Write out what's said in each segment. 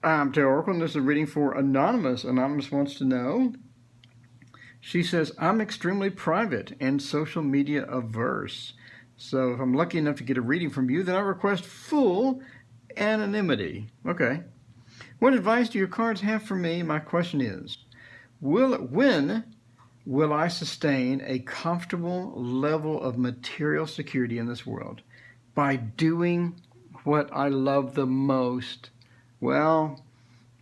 I'm Taylor Oracle, and this is a reading for Anonymous. Anonymous wants to know. She says, I'm extremely private and social media averse. So if I'm lucky enough to get a reading from you, then I request full anonymity. Okay. What advice do your cards have for me? My question is, when will I sustain a comfortable level of material security in this world? By doing what I love the most. Well,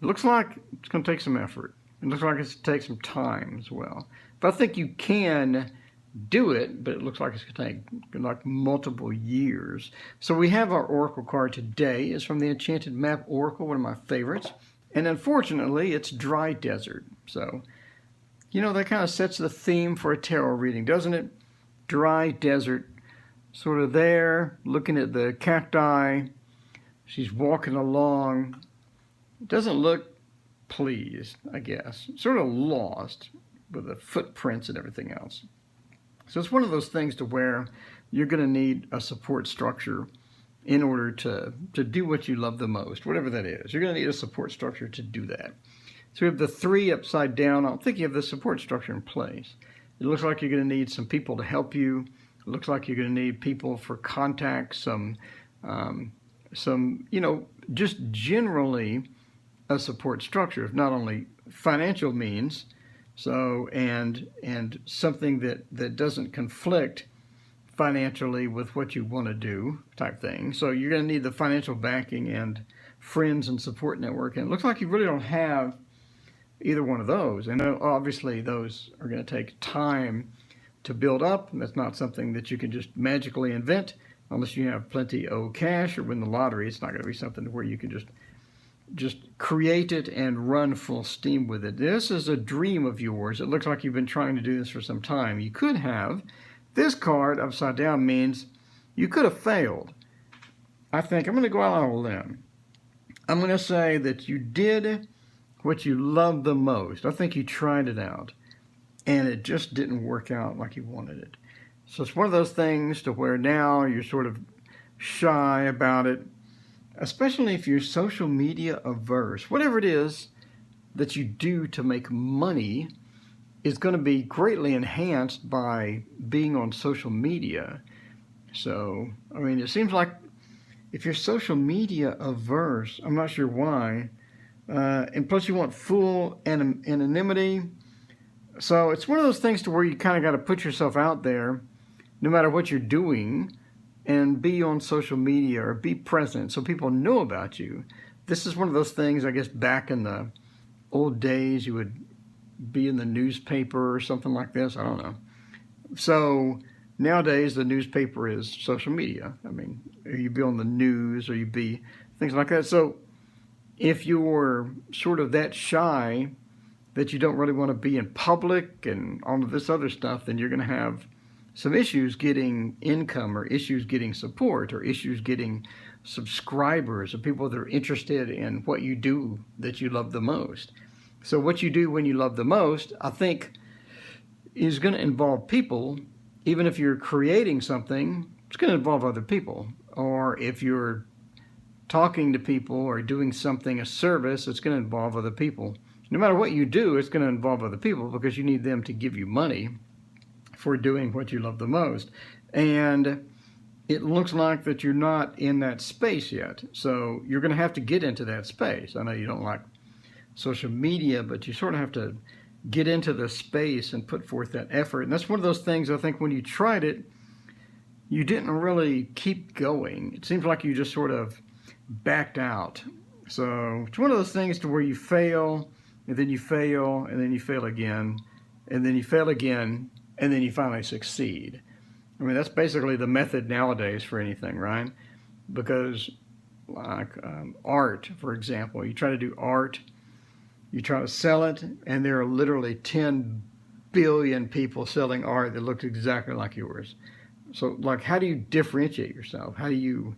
it looks like it's going to take some effort. It looks like it's going to take some time as well. But I think you can do it, but it looks like it's going to take like multiple years. So we have our Oracle card today. It's from the Enchanted Map Oracle, one of my favorites. And unfortunately, it's dry desert. So, that kind of sets the theme for a tarot reading, doesn't it? Dry desert, sort of there, looking at the cacti. She's walking along. Doesn't look pleased, I guess. Sort of lost with the footprints and everything else. So it's one of those things to where you're going to need a support structure in order to do what you love the most, whatever that is. You're going to need a support structure to do that. So we have the 3 upside down. I don't think you have the support structure in place. It looks like you're going to need some people to help you. It looks like you're going to need people for contact, some just generally a support structure, if not only financial means, so and something that doesn't conflict financially with what you want to do type thing. So you're going to need the financial backing and friends and support network. And it looks like you really don't have either one of those. And obviously those are going to take time to build up. And that's not something that you can just magically invent unless you have plenty of cash or win the lottery. It's not going to be something where you can just create it and run full steam with it. This is a dream of yours. It looks like you've been trying to do this for some time. You could have. This card upside down means you could have failed. I think I'm going to go out on a limb. I'm going to say that you did what you loved the most. I think you tried it out and it just didn't work out like you wanted it. So it's one of those things to where now you're sort of shy about it, especially if you're social media averse. Whatever it is that you do to make money is going to be greatly enhanced by being on social media. So, it seems like if you're social media averse, I'm not sure why, and plus you want full anonymity. So it's one of those things to where you kind of got to put yourself out there no matter what you're doing and be on social media or be present so people know about you. This is one of those things, I guess, back in the old days, you would be in the newspaper or something like this. I don't know. So nowadays, the newspaper is social media. You'd be on the news or you'd be things like that. So if you're sort of that shy that you don't really want to be in public and all of this other stuff, then you're going to have some issues getting income or issues getting support or issues getting subscribers or people that are interested in what you do that you love the most. So what you do when you love the most, I think, is going to involve people. Even if you're creating something, it's going to involve other people. Or if you're talking to people or doing something, a service, it's going to involve other people. No matter what you do, it's going to involve other people because you need them to give you money for doing what you love the most. And it looks like that you're not in that space yet. So you're going to have to get into that space. I know you don't like social media, but you sort of have to get into the space and put forth that effort. And that's one of those things, I think, when you tried it, you didn't really keep going. It seems like you just sort of backed out. So it's one of those things to where you fail, and then you fail, and then you fail again, and then you fail again, and then you finally succeed. That's basically the method nowadays for anything, right? Because like art, for example, you try to do art, you try to sell it, and there are literally 10 billion people selling art that looks exactly like yours. So, like, how do you differentiate yourself? How do you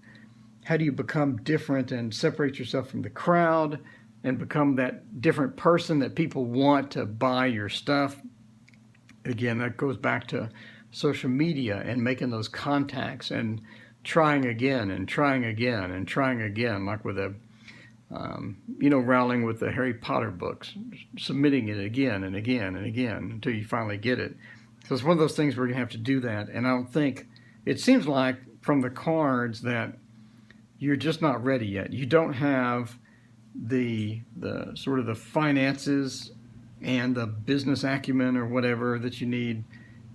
become different and separate yourself from the crowd and become that different person that people want to buy your stuff? Again, that goes back to social media and making those contacts and trying again and trying again and trying again, like with a Rowling with the Harry Potter books, submitting it again and again and again until you finally get it. So it's one of those things where you're going to have to do that. And I don't think, it seems like from the cards that you're just not ready yet. You don't have the sort of the finances and the business acumen or whatever that you need.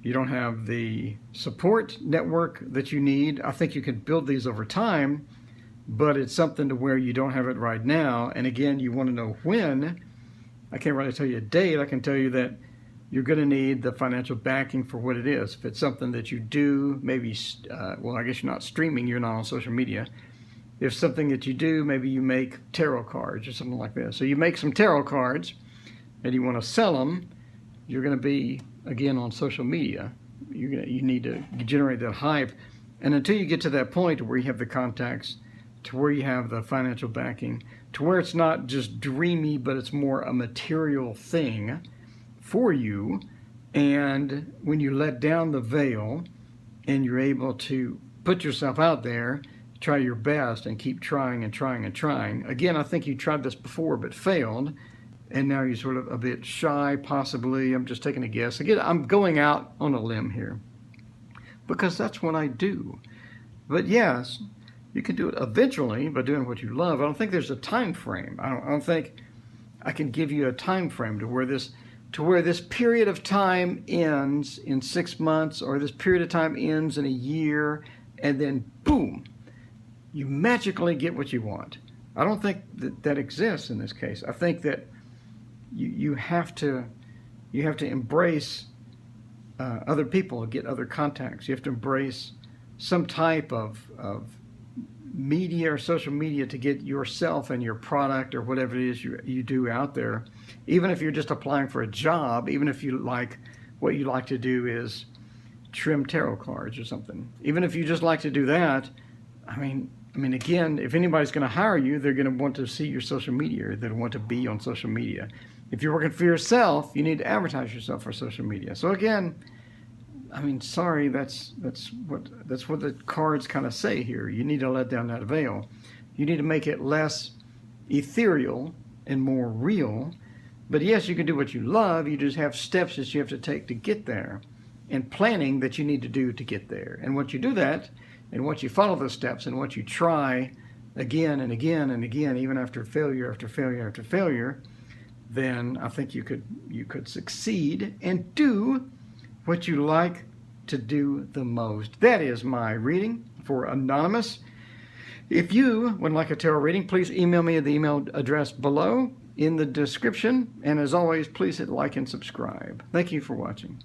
You don't have the support network that you need. I think you can build these over time, but it's something to where you don't have it right now. And again, you want to know when. I can't really tell you a date. I can tell you that you're going to need the financial backing for what it is. If it's something that you do, maybe, I guess you're not streaming, you're not on social media. If something that you do, maybe you make tarot cards or something like that. So you make some tarot cards and you want to sell them, you're going to be, again, on social media. You need to generate that hype. And until you get to that point where you have the contacts, to where you have the financial backing, to where it's not just dreamy, but it's more a material thing for you, and when you let down the veil and you're able to put yourself out there, try your best and keep trying and trying and trying. Again, I think you tried this before but failed, and now you're sort of a bit shy, possibly. I'm just taking a guess. Again, I'm going out on a limb here because that's what I do. But yes, you can do it eventually by doing what you love. I don't think there's a time frame. I don't think I can give you a time frame to where this period of time ends in 6 months, or this period of time ends in a year, and then boom, you magically get what you want. I don't think that exists in this case. I think that you have to embrace other people, get other contacts. You have to embrace some type of media or social media to get yourself and your product or whatever it is you do out there. Even if you're just applying for a job, even if what you like to do is trim tarot cards or something. Even if you just like to do that, I mean, again, if anybody's going to hire you, they're going to want to see your social media, or they want to be on social media. If you're working for yourself, you need to advertise yourself for social media. So again, sorry, that's what the cards kind of say here. You need to let down that veil. You need to make it less ethereal and more real. But yes, you can do what you love. You just have steps that you have to take to get there, and planning that you need to do to get there. And once you do that, and once you follow those steps, and once you try again and again and again, even after failure after failure after failure, then I think you could succeed and do what you like to do the most. That is my reading for Anonymous. If you would like a tarot reading, please email me at the email address below in the description. And as always, please hit like and subscribe. Thank you for watching.